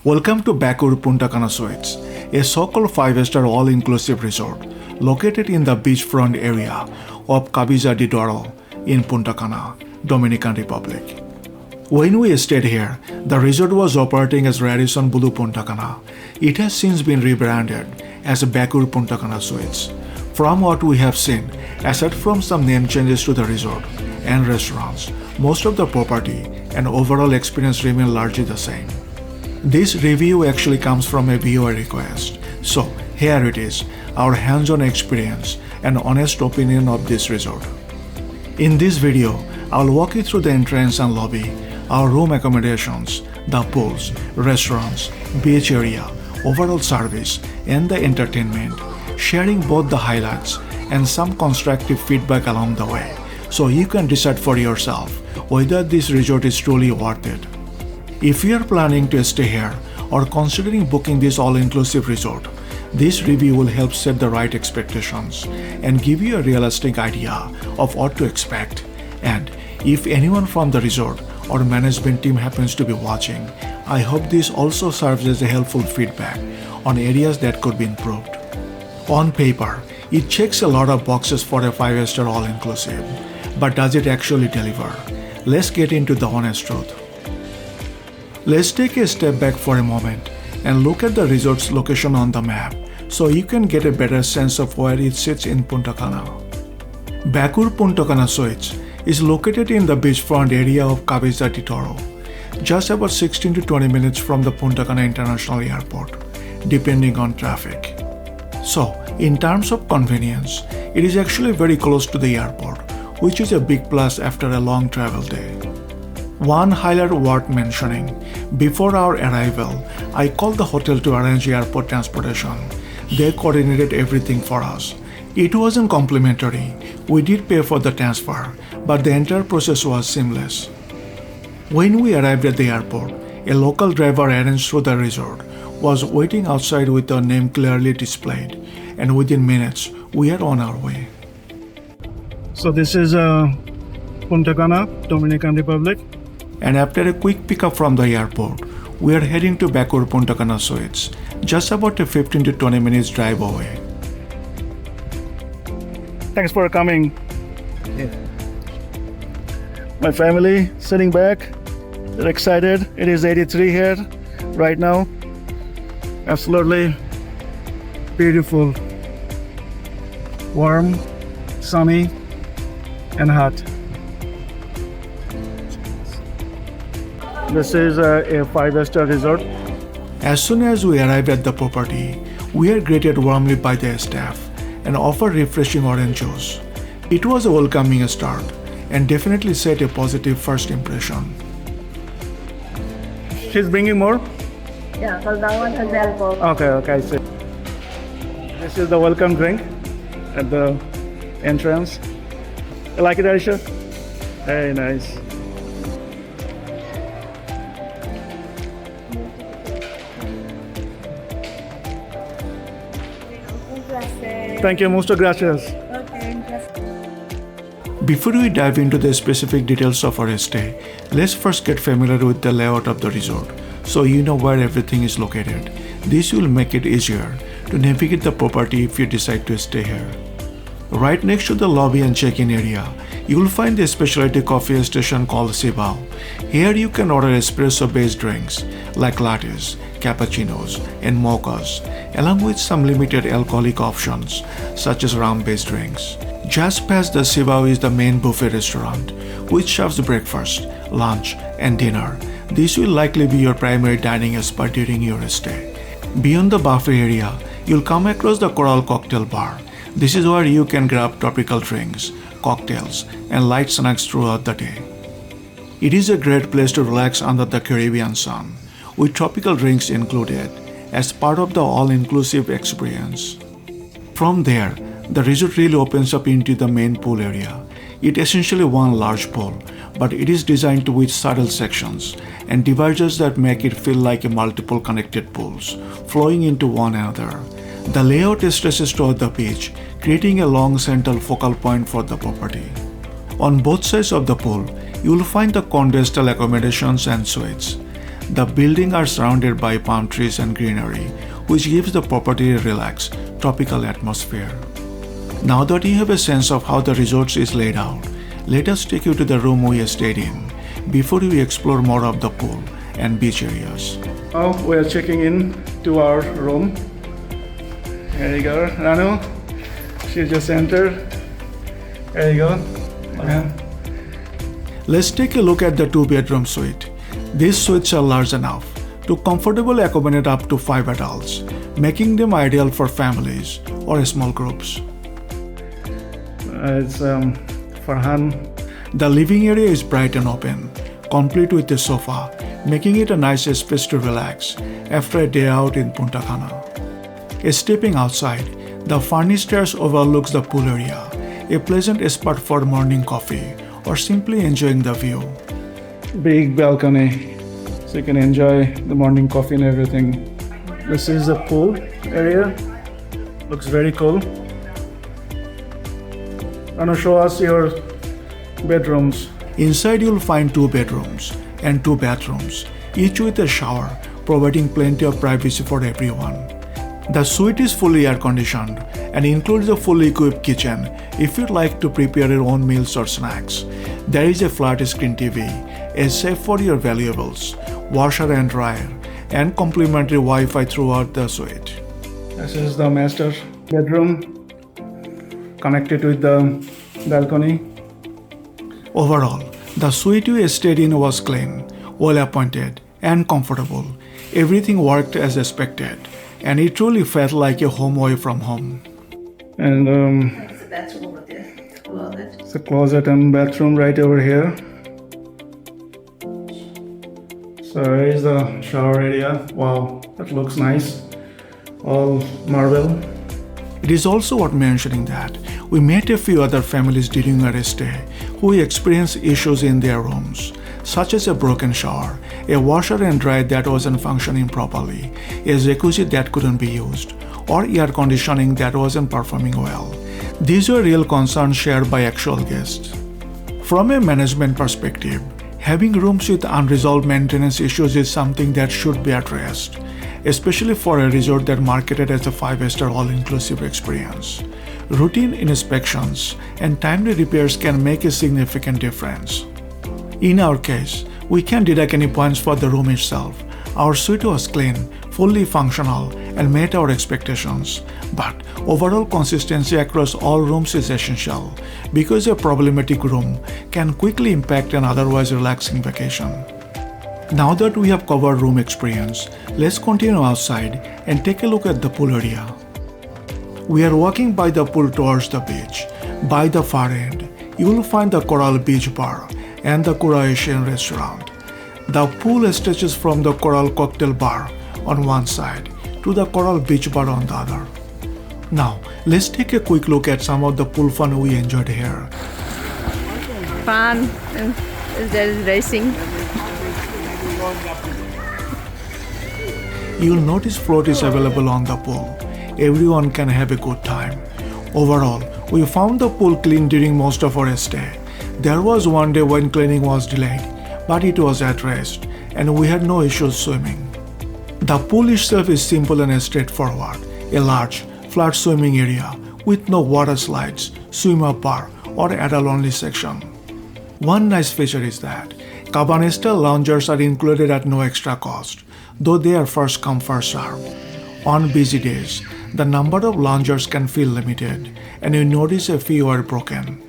Welcome to Bakour Punta Cana Suites, a so-called 5-star all-inclusive resort located in the beachfront area of Cabeza de Toro in Punta Cana, Dominican Republic. When we stayed here, the resort was operating as Radisson Blu Punta Cana. It has since been rebranded as Bakour Punta Cana Suites. From what we have seen, aside from some name changes to the resort and restaurants, most of the property and overall experience remain largely the same. This review actually comes from a viewer request. So here it is, our hands-on experience and honest opinion of this resort. In this video, I'll walk you through the entrance and lobby, our room accommodations, the pools, restaurants, beach area, overall service, and the entertainment, sharing both the highlights and some constructive feedback along the way, so you can decide for yourself whether this resort is truly worth it. If you are planning to stay here or considering booking this all-inclusive resort, this review will help set the right expectations and give you a realistic idea of what to expect. And if anyone from the resort or management team happens to be watching, I hope this also serves as a helpful feedback on areas that could be improved. On paper, it checks a lot of boxes for a 5-star all-inclusive, but does it actually deliver? Let's get into the honest truth. Let's take a step back for a moment and look at the resort's location on the map so you can get a better sense of where it sits in Punta Cana. Bakour Punta Cana Suites is located in the beachfront area of Cabeza de Toro, just about 16 to 20 minutes from the Punta Cana International Airport, depending on traffic. So, in terms of convenience, it is actually very close to the airport, which is a big plus after a long travel day. One highlight worth mentioning, before our arrival, I called the hotel to arrange airport transportation. They coordinated everything for us. It wasn't complimentary, we did pay for the transfer, but the entire process was seamless. When we arrived at the airport, a local driver arranged through the resort was waiting outside with our name clearly displayed, and within minutes, we are on our way. So this is Punta Cana, Dominican Republic. And after a quick pickup from the airport, we are heading to Bakour Punta Cana Suites, just about a 15 to 20 minutes drive away. Thanks for coming. My family sitting back, they're excited. It is 83 here right now. Absolutely beautiful, warm, sunny, and hot. This is a 5-star resort. As soon as we arrived at the property, we are greeted warmly by the staff and offered refreshing orange juice. It was a welcoming start and definitely set a positive first impression. She's bringing more? Yeah, because that one has alcohol. Okay, I see. This is the welcome drink at the entrance. You like it, Aisha? Very nice. Thank you, muchas gracias. Before we dive into the specific details of our stay, let's first get familiar with the layout of the resort so you know where everything is located. This will make it easier to navigate the property if you decide to stay here. Right next to the lobby and check-in area, you will find the specialty coffee station called Cibao. Here you can order espresso-based drinks like lattes, cappuccinos, and mochas, along with some limited alcoholic options such as rum-based drinks. Just past the Cibao is the main buffet restaurant, which serves breakfast, lunch, and dinner. This will likely be your primary dining spot during your stay. Beyond the buffet area, you'll come across the Coral Cocktail Bar. This is where you can grab tropical drinks, cocktails, and light snacks throughout the day. It is a great place to relax under the Caribbean sun, with tropical drinks included, as part of the all-inclusive experience. From there, the resort really opens up into the main pool area. It essentially one large pool, but it is designed with subtle sections and dividers that make it feel like multiple connected pools, flowing into one another. The layout stretches toward the beach, creating a long central focal point for the property. On both sides of the pool, you will find the condensed accommodations and suites. The buildings are surrounded by palm trees and greenery, which gives the property a relaxed, tropical atmosphere. Now that you have a sense of how the resort is laid out, let us take you to the room we stayed in before we explore more of the pool and beach areas. Now we are checking in to our room. There you go, Ranu. She just entered. There you go. Yeah. Let's take a look at the 2-bedroom suite. These suites are large enough to comfortably accommodate up to 5 adults, making them ideal for families or small groups. It's Farhan. The living area is bright and open, complete with a sofa, making it a nice space to relax after a day out in Punta Cana. Stepping outside, the furnished terrace overlooks the pool area, a pleasant spot for morning coffee or simply enjoying the view. Big balcony, so you can enjoy the morning coffee and everything. This is the pool area. Looks very cool. Ranu, show us your bedrooms. Inside you'll find 2 bedrooms and 2 bathrooms, each with a shower, providing plenty of privacy for everyone. The suite is fully air-conditioned and includes a fully equipped kitchen if you'd like to prepare your own meals or snacks. There is a flat-screen TV, a safe for your valuables, washer and dryer, and complimentary Wi-Fi throughout the suite. This is the master bedroom, connected with the balcony. Overall, the suite we stayed in was clean, well-appointed, and comfortable. Everything worked as expected, and it truly felt like a home away from home. And It's a bathroom with a closet. it's a closet and bathroom right over here. So here is the shower area. Wow, that looks nice. All marble. It is also worth mentioning that we met a few other families during our stay who experienced issues in their rooms, such as a broken shower, a washer and dryer that wasn't functioning properly, a jacuzzi that couldn't be used, or air conditioning that wasn't performing well. These were real concerns shared by actual guests. From a management perspective, having rooms with unresolved maintenance issues is something that should be addressed, especially for a resort that marketed as a 5-star all-inclusive experience. Routine inspections and timely repairs can make a significant difference. In our case, we can't deduct any points for the room itself. Our suite was clean, fully functional, and met our expectations. But overall consistency across all rooms is essential because a problematic room can quickly impact an otherwise relaxing vacation. Now that we have covered room experience, let's continue outside and take a look at the pool area. We are walking by the pool towards the beach. By the far end, you will find the Coral Beach Bar and the Kura Asian restaurant. The pool stretches from the Coral Cocktail Bar on one side to the Coral Beach Bar on the other. Now, let's take a quick look at some of the pool fun we enjoyed here. Fun. And there is racing. You'll notice float is available on the pool. Everyone can have a good time. Overall, we found the pool clean during most of our stay. There was one day when cleaning was delayed, but it was addressed and we had no issues swimming. The pool itself is simple and straightforward, a large, flat swimming area with no water slides, swim-up bar or adult-only section. One nice feature is that cabana-style loungers are included at no extra cost, though they are first come first served. On busy days, the number of loungers can feel limited and you notice a few are broken.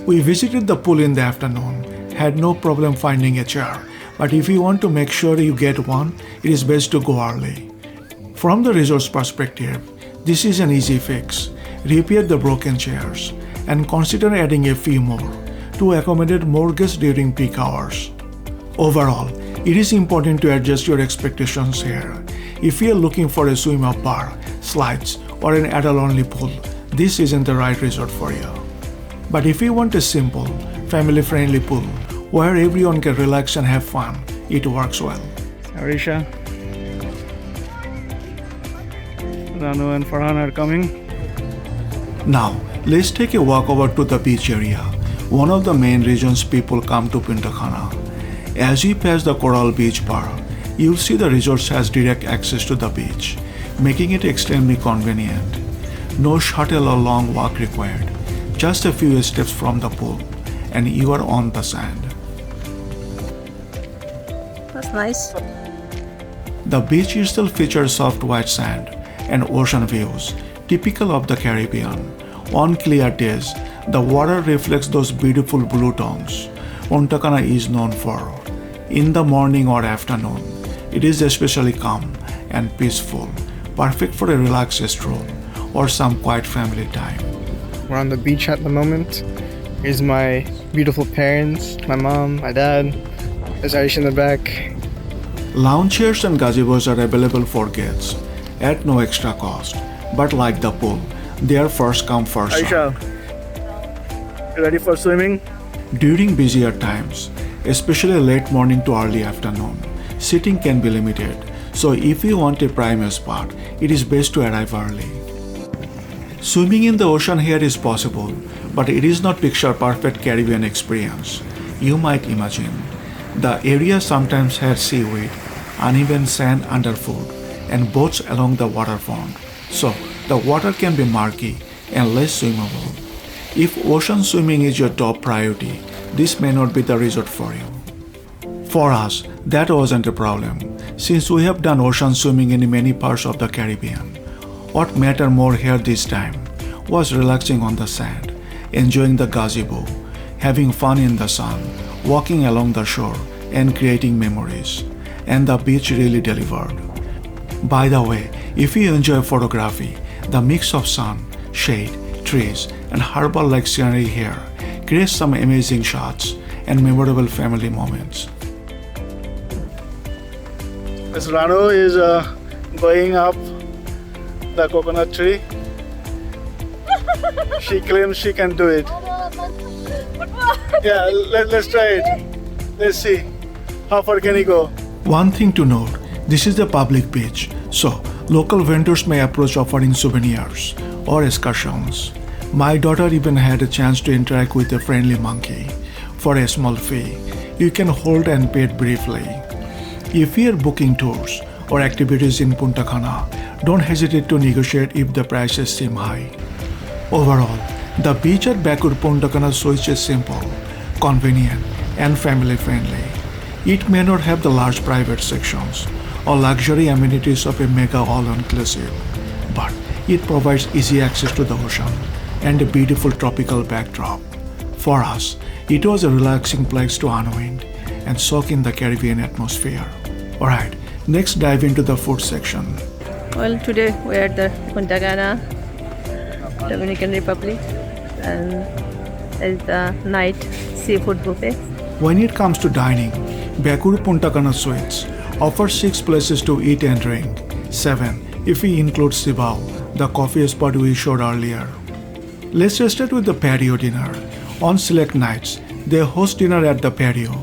We visited the pool in the afternoon, had no problem finding a chair, but if you want to make sure you get one, it is best to go early. From the resort's perspective, this is an easy fix. Repair the broken chairs and consider adding a few more to accommodate more guests during peak hours. Overall, it is important to adjust your expectations here. If you are looking for a swim-up bar, slides, or an adult-only pool, this isn't the right resort for you. But if you want a simple, family-friendly pool where everyone can relax and have fun, it works well. Arisha, Ranu and Farhan are coming. Now, let's take a walk over to the beach area, one of the main reasons people come to Punta Cana. As we pass the Coral Beach Bar, You'll see the resort has direct access to the beach, making it extremely convenient. No shuttle or long walk required, just a few steps from the pool, and you are on the sand. That's nice. The beach itself features soft white sand and ocean views, typical of the Caribbean. On clear days, the water reflects those beautiful blue tones Punta Cana is known for. In the morning or afternoon, it is especially calm and peaceful, perfect for a relaxed stroll or some quiet family time. We're on the beach at the moment. Here's my beautiful parents, my mom, my dad. There's Aisha in the back. Lounge chairs and gazebos are available for guests at no extra cost, but like the pool, they are first come first served. Aisha, you ready for swimming? During busier times, especially late morning to early afternoon, seating can be limited, so if you want a prime spot, it is best to arrive early. Swimming in the ocean here is possible, but it is not picture-perfect Caribbean experience. You might imagine. The area sometimes has seaweed, uneven sand underfoot, and boats along the waterfront, so the water can be murky and less swimmable. If ocean swimming is your top priority, this may not be the resort for you. For us, that wasn't a problem, since we have done ocean swimming in many parts of the Caribbean. What mattered more here this time was relaxing on the sand, enjoying the gazebo, having fun in the sun, walking along the shore, and creating memories. And the beach really delivered. By the way, if you enjoy photography, the mix of sun, shade, trees, and harbor-like scenery here creates some amazing shots and memorable family moments. Miss Rano is going up the coconut tree. She claims she can do it. Yeah, let's try it. Let's see. How far can he go? One thing to note, this is the public beach, so local vendors may approach offering souvenirs or excursions. My daughter even had a chance to interact with a friendly monkey. For a small fee, you can hold and pet briefly. If you are booking tours or activities in Punta Cana, don't hesitate to negotiate if the prices seem high. Overall, the beach at Bakour Punta Cana Suites is simple, convenient, and family-friendly. It may not have the large private sections or luxury amenities of a mega all-inclusive, but it provides easy access to the ocean and a beautiful tropical backdrop. For us, it was a relaxing place to unwind and soak in the Caribbean atmosphere. Alright, next dive into the food section. Well, today we are at the Punta Cana, Dominican Republic, and it's the night seafood buffet. When it comes to dining, Bakour Punta Cana Suites offers 6 places to eat and drink, 7 if we include Cibao, the coffee spot we showed earlier. Let's start with the patio dinner. On select nights, they host dinner at the patio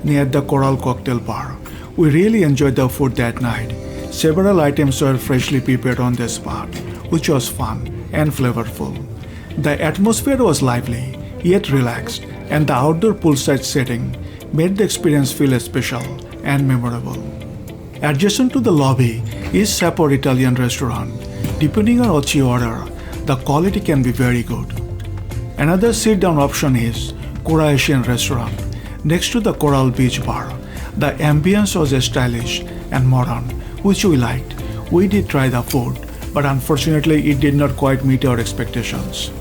near the Coral Cocktail Bar. We really enjoyed the food that night. Several items were freshly prepared on the spot, which was fun and flavorful. The atmosphere was lively, yet relaxed, and the outdoor poolside setting made the experience feel special and memorable. Adjacent to the lobby is Sapore Italian restaurant. Depending on what you order, the quality can be very good. Another sit-down option is Kura Asian restaurant next to the Coral Beach Bar. The ambience was stylish and modern, which we liked. We did try the food, but unfortunately it did not quite meet our expectations.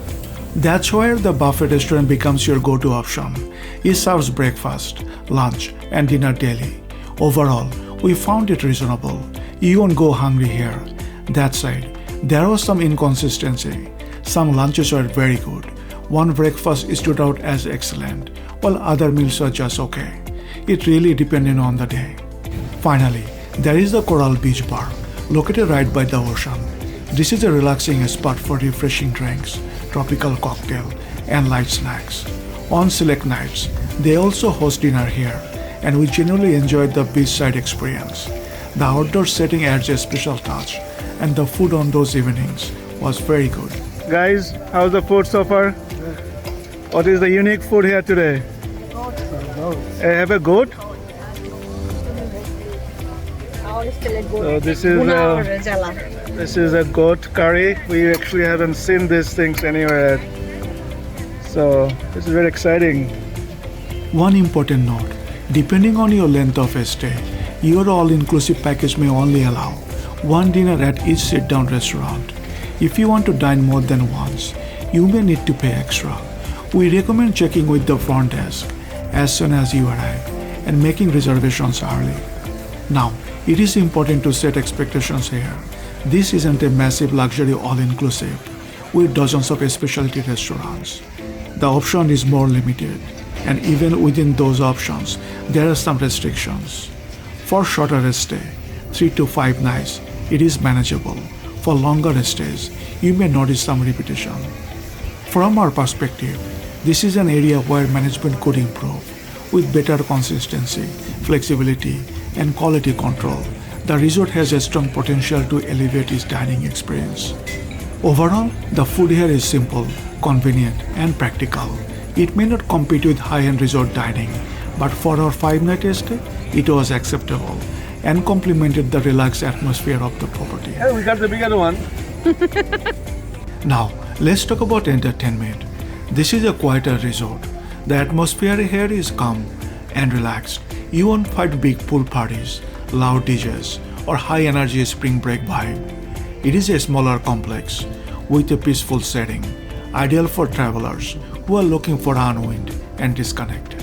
That's where the buffet restaurant becomes your go-to option. It serves breakfast, lunch, and dinner daily. Overall, we found it reasonable. You won't go hungry here. That said, there was some inconsistency. Some lunches were very good. One breakfast stood out as excellent, while other meals were just okay. It really depended on the day. Finally, there is the Coral Beach Bar, located right by the ocean. This is a relaxing spot for refreshing drinks, tropical cocktail, and light snacks. On select nights, they also host dinner here, and we genuinely enjoyed the beachside experience. The outdoor setting adds a special touch, and the food on those evenings was very good. Guys, how's the food so far? What is the unique food here today? Have a goat? So this is a goat curry. We actually haven't seen these things anywhere. So this is very exciting. One important note, depending on your length of stay, your all-inclusive package may only allow one dinner at each sit-down restaurant. If you want to dine more than once, you may need to pay extra. We recommend checking with the front desk as soon as you arrive and making reservations early. Now, it is important to set expectations here. This isn't a massive luxury all-inclusive with dozens of specialty restaurants. The option is more limited, and even within those options, there are some restrictions. For shorter stay, 3 to 5 nights, it is manageable. For longer stays, you may notice some repetition. From our perspective, this is an area where management could improve. With better consistency, flexibility, and quality control, the resort has a strong potential to elevate its dining experience. Overall, the food here is simple, convenient, and practical. It may not compete with high-end resort dining, but for our 5-night stay, it was acceptable and complemented the relaxed atmosphere of the property. Hey, we got the bigger one. Now, let's talk about entertainment. This is a quieter resort. The atmosphere here is calm and relaxed. You won't find big pool parties, loud DJs, or high-energy spring break vibe. It is a smaller complex with a peaceful setting, ideal for travelers who are looking for unwind and disconnect.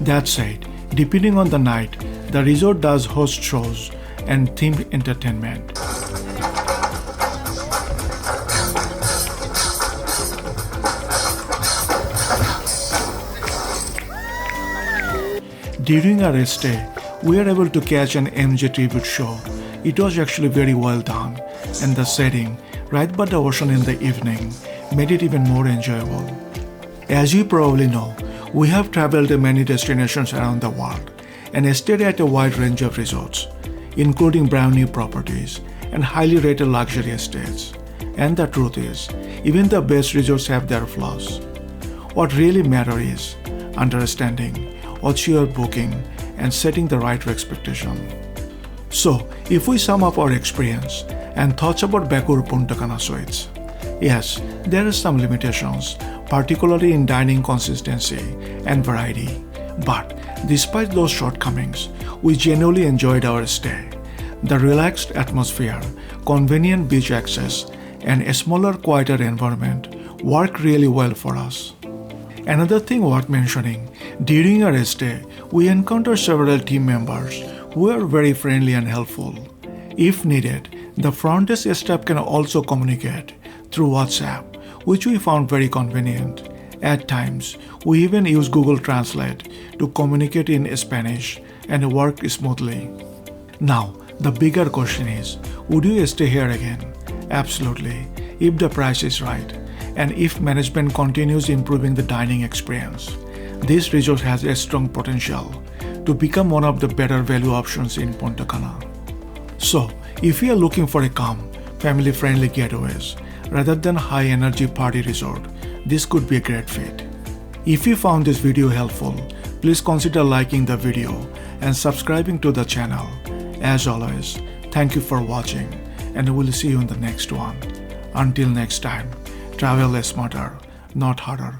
That said, depending on the night, the resort does host shows and themed entertainment. During our stay, we were able to catch an MJ tribute show. It was actually very well done, and the setting, right by the ocean in the evening, made it even more enjoyable. As you probably know, we have traveled to many destinations around the world and stayed at a wide range of resorts, including brand new properties and highly rated luxury estates. And the truth is, even the best resorts have their flaws. What really matters is understanding what you are booking and setting the right expectation. So, if we sum up our experience and thoughts about Bakour Punta Cana Suites, yes, there are some limitations, particularly in dining consistency and variety. But despite those shortcomings, we genuinely enjoyed our stay. The relaxed atmosphere, convenient beach access, and a smaller, quieter environment worked really well for us. Another thing worth mentioning, during our stay, we encountered several team members who were very friendly and helpful. If needed, the front desk staff can also communicate through WhatsApp, which we found very convenient. At times, we even use Google Translate to communicate in Spanish and it worked smoothly. Now, the bigger question is, would you stay here again? Absolutely, if the price is right and if management continues improving the dining experience. This resort has a strong potential to become one of the better value options in Punta Cana. So, if you are looking for a calm, family-friendly getaways rather than high-energy party resort, this could be a great fit. If you found this video helpful, please consider liking the video and subscribing to the channel. As always, thank you for watching and we'll see you in the next one. Until next time, travel smarter, not harder.